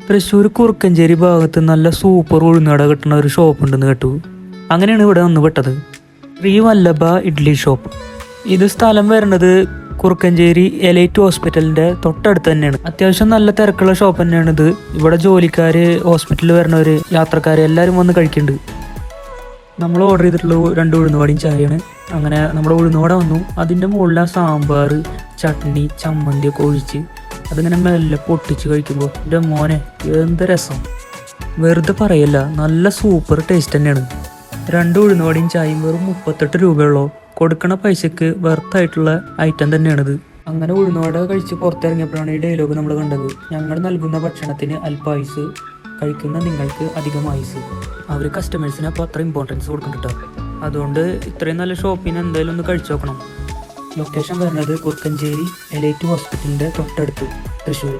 തൃശ്ശൂർ കുറുക്കഞ്ചേരി ഭാഗത്ത് നല്ല സൂപ്പർ ഉഴുന്നട കിട്ടുന്ന ഒരു ഷോപ്പ് ഉണ്ടെന്ന് കേട്ടു. അങ്ങനെയാണ് ഇവിടെ വന്ന് വിട്ടത്. ശ്രീ വല്ലഭ ഇഡ്ലി ഷോപ്പ്. ഇത് സ്ഥലം വരുന്നത് കുറുക്കഞ്ചേരി എലൈറ്റ് ഹോസ്പിറ്റലിന്റെ തൊട്ടടുത്ത് തന്നെയാണ്. അത്യാവശ്യം നല്ല തിരക്കുള്ള ഷോപ്പ് തന്നെയാണ് ഇത്. ഇവിടെ ജോലിക്കാര്, ഹോസ്പിറ്റലിൽ വരുന്നവര്, യാത്രക്കാര് എല്ലാവരും വന്ന് കഴിക്കുന്നുണ്ട്. നമ്മൾ ഓർഡർ ചെയ്തിട്ടുള്ള 2 ഉഴുന്നുവടയും ചായയാണ്. അങ്ങനെ നമ്മുടെ ഉഴുന്നുവട വന്നു. അതിൻ്റെ മുകളിൽ സാമ്പാർ, ചട്നി, ചമ്മന്തി ഒക്കെ ഒഴിച്ച് അതിങ്ങനെ മെല്ലെ പൊട്ടിച്ച് കഴിക്കുമ്പോൾ എൻ്റെ മോനെ എന്ത് രസം, വെറുതെ പറയല്ല, നല്ല സൂപ്പർ ടേസ്റ്റ് തന്നെയാണ്. 2 ഉഴുന്നുവടയും ചായയും വെറും 38 രൂപയുള്ളൂ. കൊടുക്കണ പൈസക്ക് വെർത്തായിട്ടുള്ള ഐറ്റം തന്നെയാണിത്. അങ്ങനെ ഉഴുന്നുവട കഴിച്ച് പുറത്തിറങ്ങിയപ്പോഴാണ് ഈ ഡയലോഗ് നമ്മൾ കണ്ടത്. ഞങ്ങൾ നൽകുന്ന ഭക്ഷണത്തിന് അല്പായുസ്, കഴിക്കുന്ന നിങ്ങൾക്ക് അധികം ആയുസ്. അവർ കസ്റ്റമേഴ്സിന് അപ്പോൾ അത്ര ഇമ്പോർട്ടൻസ് കൊടുക്കുന്നുണ്ട്. അതുകൊണ്ട് ഇത്രയും നല്ല ഷോപ്പിന് എന്തായാലും ഒന്ന് കഴിച്ചു നോക്കണം. ലൊക്കേഷൻ വരുന്നത് കുറുക്കഞ്ചേരി എലൈറ്റ് ഹോസ്പിറ്റലിൻ്റെ തൊട്ടടുത്ത്, തൃശ്ശൂർ.